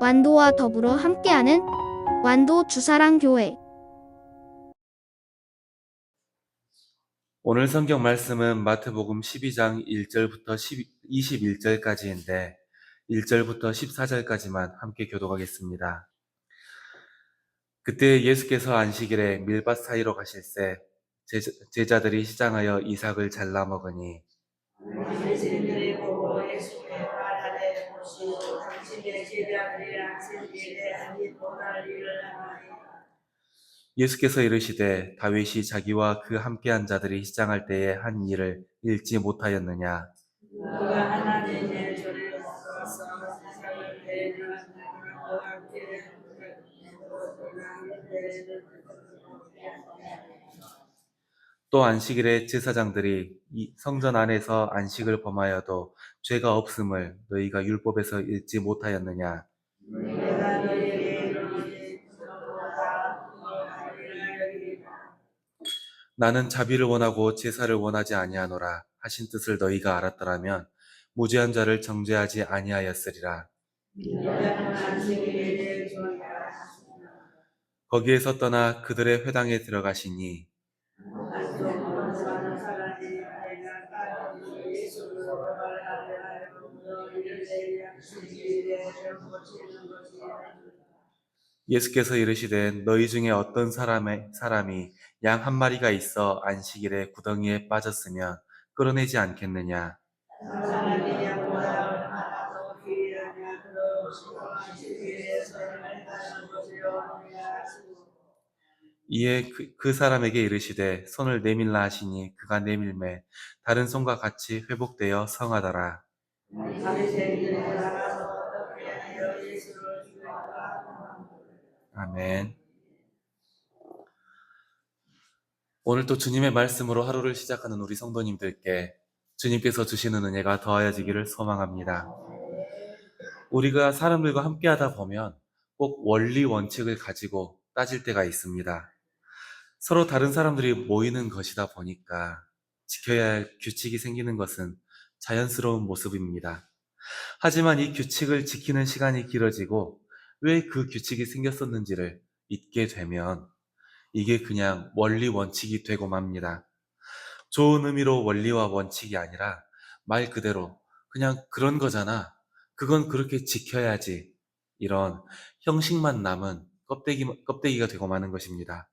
완도와 더불어 함께하는 완도 주사랑교회. 오늘 성경 말씀은 마태복음 12장 1절부터 21절까지인데 1절부터 14절까지만 함께 교독하겠습니다. 그때 예수께서 안식일에 밀밭 사이로 가실새 제자들이 시장하여 이삭을 잘라 먹으니 바리새인들이 보고 예수께 말하되 보시오 당신의 제자들이 안식일에 아니 또 다른 일을 하나이다. 예수께서 이르시되 다윗이 자기와 그 함께한 자들이 시장할 때에 한 일을 읽지 못하였느냐. 누가 하나님의 조를 먹어서 세상을 대하는 그와 함께 또 안식일에 제사장들이 이 성전 안에서 안식을 범하여도 죄가 없음을 너희가 율법에서 읽지 못하였느냐. 내가 너희에게 이르노니 너보다 너희를 여기리라. 나는 자비를 원하고 제사를 원하지 아니하노라 하신 뜻을 너희가 알았더라면 무죄한 자를 정죄하지 아니하였으리라. 너희는 안식일에 조이라. 거기에서 떠나 그들의 회당에 들어가시니 안쪽으로 사는 사람이 내가 따르고 예수를 말하려 하여 너희를 내 안식일에 고치는 것이라. 예수께서 이르시되 너희 중에 어떤 사람이 양 한 마리가 있어 안식일에 구덩이에 빠졌으면 끌어내지 않겠느냐. 사람이 양보다 얼마나 더 귀하냐. 그러시고 안식일에 선을 행하는 것이 옳으냐 하시고 이에 그 사람에게 이르시되 손을 내밀라 하시니 그가 내밀매 다른 손과 같이 회복되어 성하더라. 바리새인들이 나가서 어떻게 하여 예수를 죽일까. 아멘. 오늘 또 주님의 말씀으로 하루를 시작하는 우리 성도님들께 주님께서 주시는 은혜가 더하여지기를 소망합니다. 우리가 사람들과 함께하다 보면 꼭 원리 원칙을 가지고 따질 때가 있습니다. 서로 다른 사람들이 모이는 것이다 보니까 지켜야 할 규칙이 생기는 것은 자연스러운 모습입니다. 하지만 이 규칙을 지키는 시간이 길어지고 왜 그 규칙이 생겼었는지를 잊게 되면 이게 그냥 원리 원칙이 되고 맙니다. 좋은 의미로 원리와 원칙이 아니라 말 그대로 그냥 그런 거잖아. 그건 그렇게 지켜야지. 이런 형식만 남은 껍데기가 되고 마는 것입니다.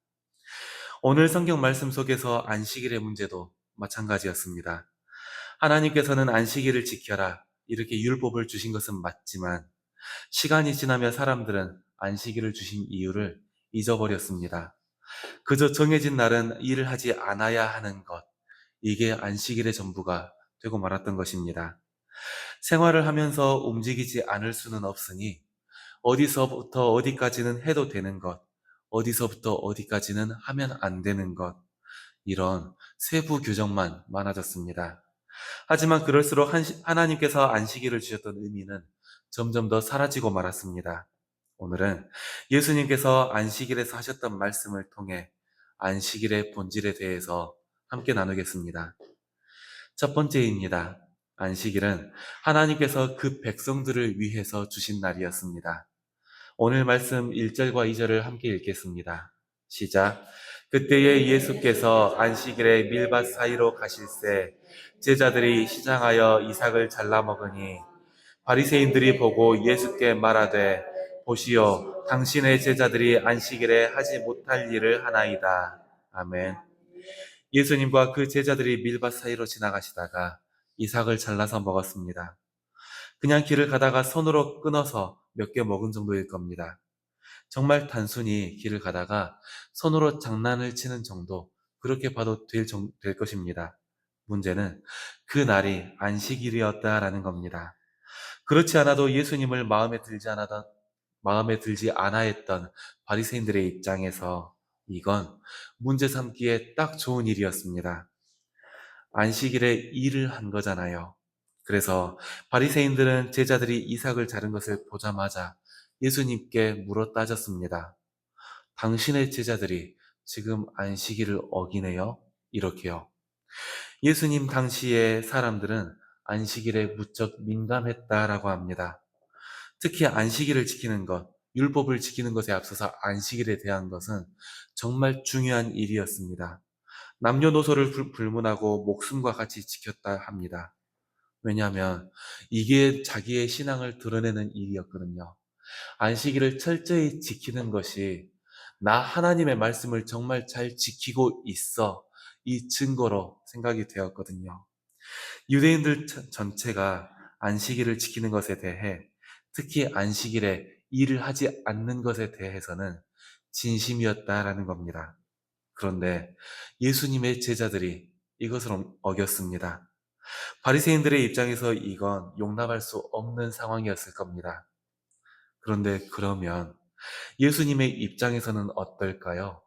오늘 성경 말씀 속에서 안식일의 문제도 마찬가지였습니다. 하나님께서는 안식일을 지켜라 이렇게 율법을 주신 것은 맞지만 시간이 지나며 사람들은 안식일을 주신 이유를 잊어버렸습니다. 그저 정해진 날은 일을 하지 않아야 하는 것, 이게 안식일의 전부가 되고 말았던 것입니다. 생활을 하면서 움직이지 않을 수는 없으니 어디서부터 어디까지는 해도 되는 것, 어디서부터 어디까지는 하면 안 되는 것, 이런 세부 규정만 많아졌습니다. 하지만 그럴수록 하나님께서 안식일을 주셨던 의미는 점점 더 사라지고 말았습니다. 오늘은 예수님께서 안식일에서 하셨던 말씀을 통해 안식일의 본질에 대해서 함께 나누겠습니다. 첫 번째입니다. 안식일은 하나님께서 그 백성들을 위해서 주신 날이었습니다. 오늘 말씀 1절과 2절을 함께 읽겠습니다. 시작. 그때에 예수께서 안식일에 밀밭 사이로 가실새 제자들이 시장하여 이삭을 잘라 먹으니 바리새인들이 보고 예수께 말하되 보시오 당신의 제자들이 안식일에 하지 못할 일을 하나이다. 아멘. 예수님과 그 제자들이 밀밭 사이로 지나가시다가 이삭을 잘라서 먹었습니다. 그냥 길을 가다가 손으로 끊어서 몇 개 먹은 정도일 겁니다. 정말 단순히 길을 가다가 손으로 장난을 치는 정도, 그렇게 봐도 될 것입니다. 문제는 그 날이 안식일이었다라는 겁니다. 그렇지 않아도 예수님을 마음에 들지 않아 했던 바리새인들의 입장에서 이건 문제 삼기에 딱 좋은 일이었습니다. 안식일에 일을 한 거잖아요. 그래서 바리새인들은 제자들이 이삭을 자른 것을 보자마자 예수님께 물어 따졌습니다. 당신의 제자들이 지금 안식일을 어기네요? 이렇게요. 예수님 당시의 사람들은 안식일에 무척 민감했다라고 합니다. 특히 안식일을 지키는 것, 율법을 지키는 것에 앞서서 안식일에 대한 것은 정말 중요한 일이었습니다. 남녀노소를 불문하고 목숨과 같이 지켰다 합니다. 왜냐하면 이게 자기의 신앙을 드러내는 일이었거든요. 안식일을 철저히 지키는 것이 나 하나님의 말씀을 정말 잘 지키고 있어 이 증거로 생각이 되었거든요. 유대인들 전체가 안식일을 지키는 것에 대해, 특히 안식일에 일을 하지 않는 것에 대해서는 진심이었다라는 겁니다. 그런데 예수님의 제자들이 이것을 어겼습니다. 바리새인들의 입장에서 이건 용납할 수 없는 상황이었을 겁니다. 그런데 그러면 예수님의 입장에서는 어떨까요?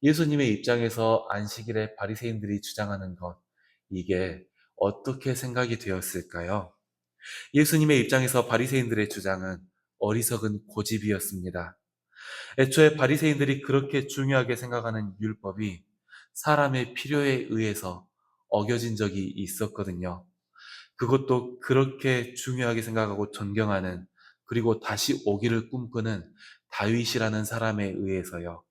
예수님의 입장에서 안식일에 바리새인들이 주장하는 것, 이게 어떻게 생각이 되었을까요? 예수님의 입장에서 바리새인들의 주장은 어리석은 고집이었습니다. 애초에 바리새인들이 그렇게 중요하게 생각하는 율법이 사람의 필요에 의해서 어겨진 적이 있었거든요. 그것도 그렇게 중요하게 생각하고 존경하는, 그리고 다시 오기를 꿈꾸는 다윗이라는 사람에 의해서요.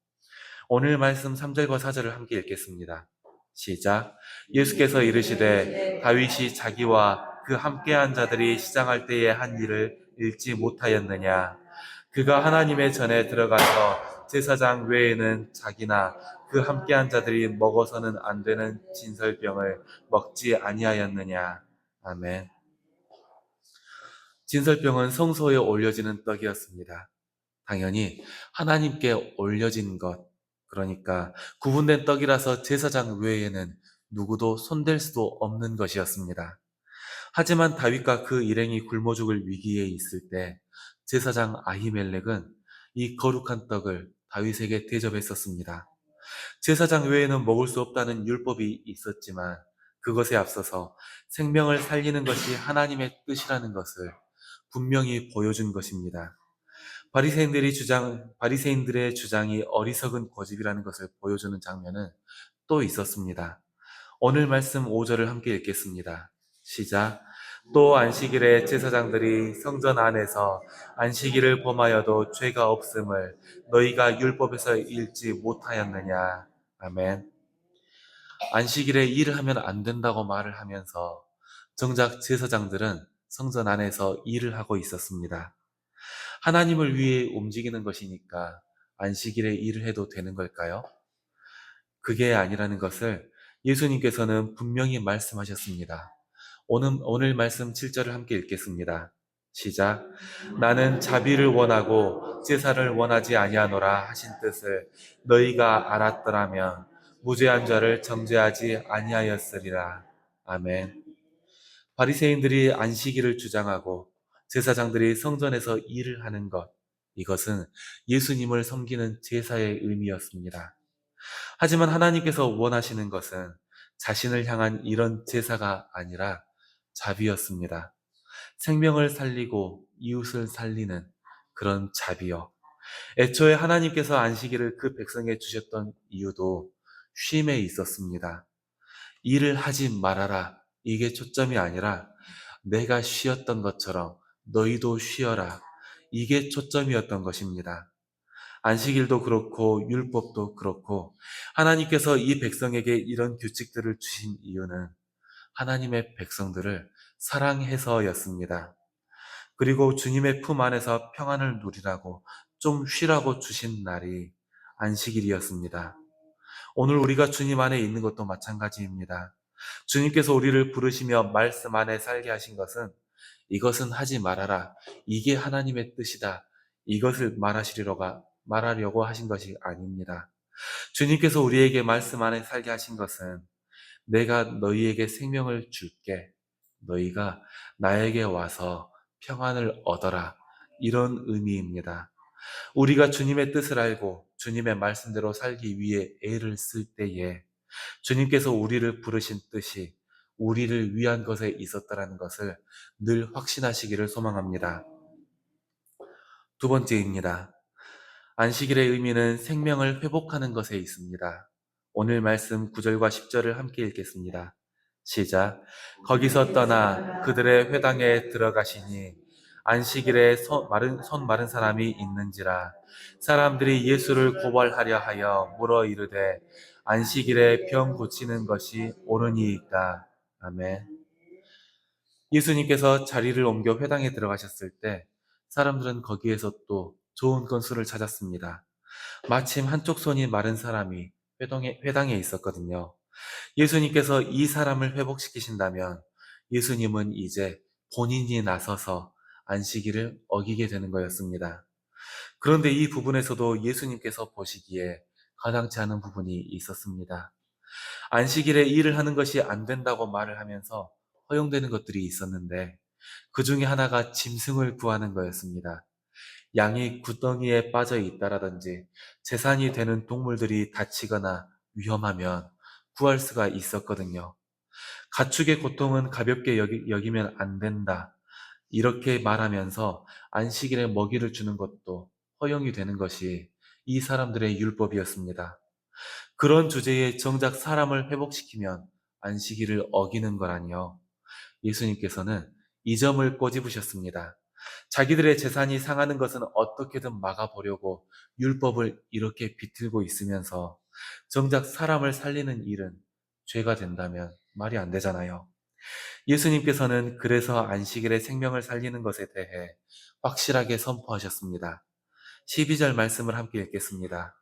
오늘 말씀 3절과 4절을 함께 읽겠습니다. 시작. 예수께서 이르시되 다윗이 자기와 그 함께한 자들이 시장할 때에 한 일을 읽지 못하였느냐. 그가 하나님의 전에 들어가서 제사장 외에는 자기나 그 함께한 자들이 먹어서는 안 되는 진설병을 먹지 아니하였느냐. 아멘. 진설병은 성소에 올려지는 떡이었습니다. 당연히 하나님께 올려진 것, 그러니까 구분된 떡이라서 제사장 외에는 누구도 손댈 수도 없는 것이었습니다. 하지만 다윗과 그 일행이 굶어 죽을 위기에 있을 때 제사장 아히멜렉은 이 거룩한 떡을 다윗에게 대접했었습니다. 제사장 외에는 먹을 수 없다는 율법이 있었지만 그것에 앞서서 생명을 살리는 것이 하나님의 뜻이라는 것을 분명히 보여준 것입니다. 바리새인들의 주장이 어리석은 고집이라는 것을 보여주는 장면은 또 있었습니다. 오늘 말씀 5절을 함께 읽겠습니다. 시작. 또 안식일에 제사장들이 성전 안에서 안식일을 범하여도 죄가 없음을 너희가 율법에서 읽지 못하였느냐. 아멘. 안식일에 일을 하면 안 된다고 말을 하면서 정작 제사장들은 성전 안에서 일을 하고 있었습니다. 하나님을 위해 움직이는 것이니까 안식일에 일을 해도 되는 걸까요? 그게 아니라는 것을 예수님께서는 분명히 말씀하셨습니다. 오늘 말씀 7절을 함께 읽겠습니다. 시작. 나는 자비를 원하고 제사를 원하지 아니하노라 하신 뜻을 너희가 알았더라면 무죄한 자를 정죄하지 아니하였으리라. 아멘. 바리새인들이 안식일을 주장하고 제사장들이 성전에서 일을 하는 것, 이것은 예수님을 섬기는 제사의 의미였습니다. 하지만 하나님께서 원하시는 것은 자신을 향한 이런 제사가 아니라 자비였습니다. 생명을 살리고 이웃을 살리는 그런 자비요. 애초에 하나님께서 안식일을 그 백성에 주셨던 이유도 쉼에 있었습니다. 일을 하지 말아라. 이게 초점이 아니라 내가 쉬었던 것처럼 너희도 쉬어라. 이게 초점이었던 것입니다. 안식일도 그렇고 율법도 그렇고 하나님께서 이 백성에게 이런 규칙들을 주신 이유는 하나님의 백성들을 사랑해서였습니다. 그리고 주님의 품 안에서 평안을 누리라고 좀 쉬라고 주신 날이 안식일이었습니다. 오늘 우리가 주님 안에 있는 것도 마찬가지입니다. 주님께서 우리를 부르시며 말씀 안에 살게 하신 것은 이것은 하지 말아라. 이게 하나님의 뜻이다. 이것을 말하려고 하신 것이 아닙니다. 주님께서 우리에게 말씀 안에 살게 하신 것은 내가 너희에게 생명을 줄게. 너희가 나에게 와서 평안을 얻어라. 이런 의미입니다. 우리가 주님의 뜻을 알고 주님의 말씀대로 살기 위해 애를 쓸 때에 주님께서 우리를 부르신 뜻이 우리를 위한 것에 있었다는 것을 늘 확신하시기를 소망합니다. 두 번째입니다. 안식일의 의미는 생명을 회복하는 것에 있습니다. 오늘 말씀 9절과 10절을 함께 읽겠습니다. 시작. 거기서 떠나 그들의 회당에 들어가시니 안식일에 손 마른 사람이 있는지라. 사람들이 예수를 고발하려 하여 물어 이르되 안식일에 병 고치는 것이 옳으니이까. 아멘. 예수님께서 자리를 옮겨 회당에 들어가셨을 때 사람들은 거기에서 또 좋은 건수를 찾았습니다. 마침 한쪽 손이 마른 사람이 회당에 있었거든요. 예수님께서 이 사람을 회복시키신다면 예수님은 이제 본인이 나서서 안식일을 어기게 되는 거였습니다. 그런데 이 부분에서도 예수님께서 보시기에 가당치 않은 부분이 있었습니다. 안식일에 일을 하는 것이 안 된다고 말을 하면서 허용되는 것들이 있었는데 그 중에 하나가 짐승을 구하는 거였습니다. 양이 구덩이에 빠져 있다라든지 재산이 되는 동물들이 다치거나 위험하면 구할 수가 있었거든요. 가축의 고통은 가볍게 여기면 안 된다. 이렇게 말하면서 안식일에 먹이를 주는 것도 허용이 되는 것이 이 사람들의 율법이었습니다. 그런 주제에 정작 사람을 회복시키면 안식일을 어기는 거라니요. 예수님께서는 이 점을 꼬집으셨습니다. 자기들의 재산이 상하는 것은 어떻게든 막아보려고 율법을 이렇게 비틀고 있으면서 정작 사람을 살리는 일은 죄가 된다면 말이 안 되잖아요. 예수님께서는 그래서 안식일에 생명을 살리는 것에 대해 확실하게 선포하셨습니다. 12절 말씀을 함께 읽겠습니다.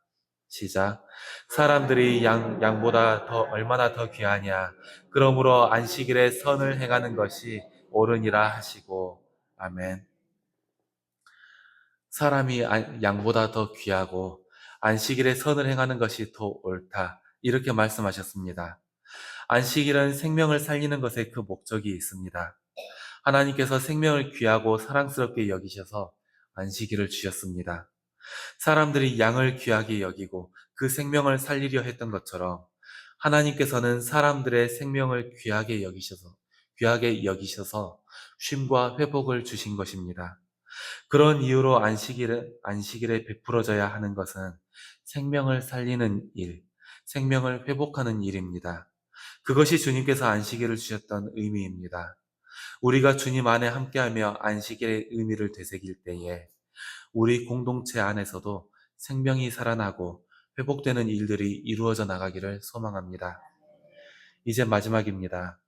시작. 사람들이 양보다 얼마나 더 귀하냐. 그러므로 안식일에 선을 행하는 것이 옳으니라 하시고. 아멘. 사람이 양보다 더 귀하고 안식일에 선을 행하는 것이 더 옳다. 이렇게 말씀하셨습니다. 안식일은 생명을 살리는 것에 그 목적이 있습니다. 하나님께서 생명을 귀하고 사랑스럽게 여기셔서 안식일을 주셨습니다. 사람들이 양을 귀하게 여기고 그 생명을 살리려 했던 것처럼 하나님께서는 사람들의 생명을 귀하게 여기셔서 쉼과 회복을 주신 것입니다. 그런 이유로 안식일에 베풀어져야 하는 것은 생명을 살리는 일, 생명을 회복하는 일입니다. 그것이 주님께서 안식일을 주셨던 의미입니다. 우리가 주님 안에 함께하며 안식일의 의미를 되새길 때에 우리 공동체 안에서도 생명이 살아나고 회복되는 일들이 이루어져 나가기를 소망합니다. 이제 마지막입니다.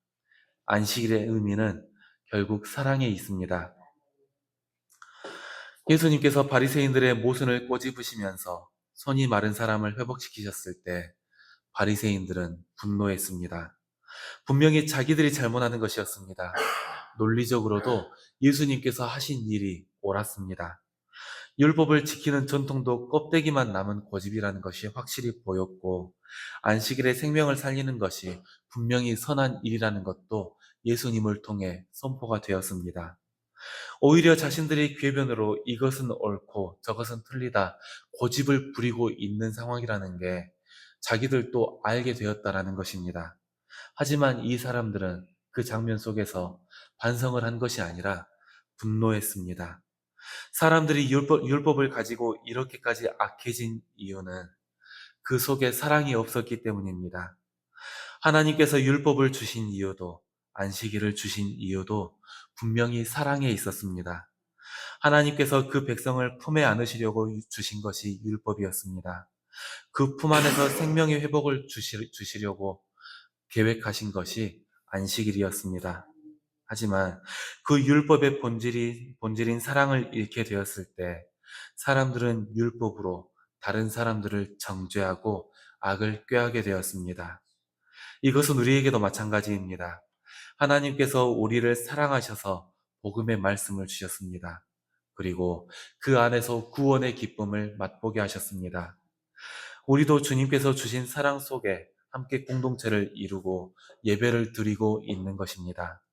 안식일의 의미는 결국 사랑에 있습니다. 예수님께서 바리새인들의 모순을 꼬집으시면서 손이 마른 사람을 회복시키셨을 때 바리새인들은 분노했습니다. 분명히 자기들이 잘못하는 것이었습니다. 논리적으로도 예수님께서 하신 일이 옳았습니다. 율법을 지키는 전통도 껍데기만 남은 고집이라는 것이 확실히 보였고 안식일에 생명을 살리는 것이 분명히 선한 일이라는 것도 예수님을 통해 선포가 되었습니다. 오히려 자신들의 궤변으로 이것은 옳고 저것은 틀리다 고집을 부리고 있는 상황이라는 게 자기들도 알게 되었다라는 것입니다. 하지만 이 사람들은 그 장면 속에서 반성을 한 것이 아니라 분노했습니다. 사람들이 율법을 가지고 이렇게까지 악해진 이유는 그 속에 사랑이 없었기 때문입니다. 하나님께서 율법을 주신 이유도 안식일을 주신 이유도 분명히 사랑에 있었습니다. 하나님께서 그 백성을 품에 안으시려고 주신 것이 율법이었습니다. 그 품 안에서 생명의 회복을 주시려고 계획하신 것이 안식일이었습니다. 하지만 그 율법의 본질인 사랑을 잃게 되었을 때 사람들은 율법으로 다른 사람들을 정죄하고 악을 꾀하게 되었습니다. 이것은 우리에게도 마찬가지입니다. 하나님께서 우리를 사랑하셔서 복음의 말씀을 주셨습니다. 그리고 그 안에서 구원의 기쁨을 맛보게 하셨습니다. 우리도 주님께서 주신 사랑 속에 함께 공동체를 이루고 예배를 드리고 있는 것입니다.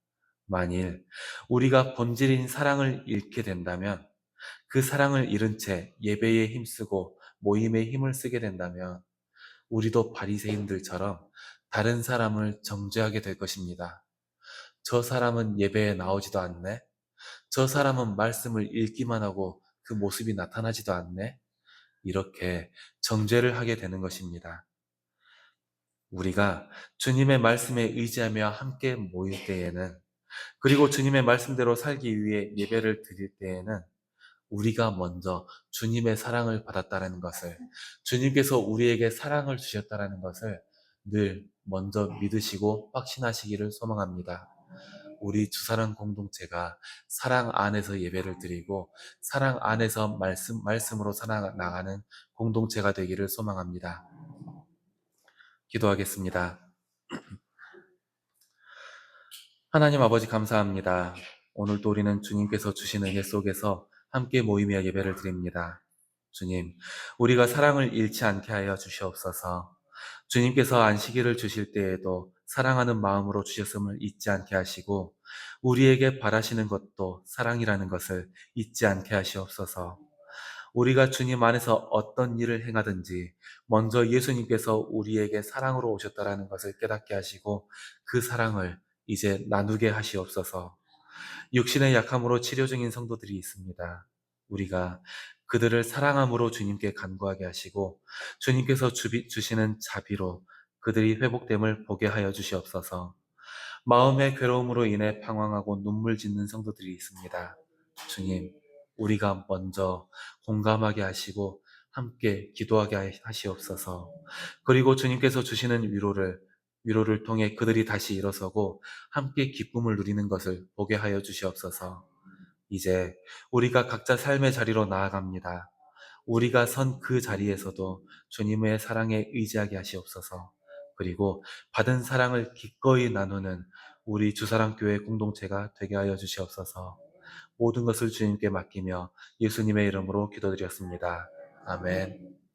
만일 우리가 본질인 사랑을 잃게 된다면 그 사랑을 잃은 채 예배에 힘쓰고 모임에 힘을 쓰게 된다면 우리도 바리새인들처럼 다른 사람을 정죄하게 될 것입니다. 저 사람은 예배에 나오지도 않네? 저 사람은 말씀을 읽기만 하고 그 모습이 나타나지도 않네? 이렇게 정죄를 하게 되는 것입니다. 우리가 주님의 말씀에 의지하며 함께 모일 때에는 그리고 주님의 말씀대로 살기 위해 예배를 드릴 때에는 우리가 먼저 주님의 사랑을 받았다는 것을, 주님께서 우리에게 사랑을 주셨다는 것을 늘 먼저 믿으시고 확신하시기를 소망합니다. 우리 주사랑 공동체가 사랑 안에서 예배를 드리고 사랑 안에서 말씀으로 살아나가는 공동체가 되기를 소망합니다. 기도하겠습니다. 하나님 아버지 감사합니다. 오늘도 우리는 주님께서 주신 은혜 속에서 함께 모이며 예배를 드립니다. 주님, 우리가 사랑을 잃지 않게 하여 주시옵소서. 주님께서 안식일을 주실 때에도 사랑하는 마음으로 주셨음을 잊지 않게 하시고 우리에게 바라시는 것도 사랑이라는 것을 잊지 않게 하시옵소서. 우리가 주님 안에서 어떤 일을 행하든지 먼저 예수님께서 우리에게 사랑으로 오셨다라는 것을 깨닫게 하시고 그 사랑을 이제 나누게 하시옵소서. 육신의 약함으로 치료 중인 성도들이 있습니다. 우리가 그들을 사랑함으로 주님께 간구하게 하시고 주님께서 주시는 자비로 그들이 회복됨을 보게 하여 주시옵소서. 마음의 괴로움으로 인해 방황하고 눈물 짓는 성도들이 있습니다. 주님, 우리가 먼저 공감하게 하시고 함께 기도하게 하시옵소서. 그리고 주님께서 주시는 위로를 통해 그들이 다시 일어서고 함께 기쁨을 누리는 것을 보게 하여 주시옵소서. 이제 우리가 각자 삶의 자리로 나아갑니다. 우리가 선 그 자리에서도 주님의 사랑에 의지하게 하시옵소서. 그리고 받은 사랑을 기꺼이 나누는 우리 주사랑교회 공동체가 되게 하여 주시옵소서. 모든 것을 주님께 맡기며 예수님의 이름으로 기도드렸습니다. 아멘.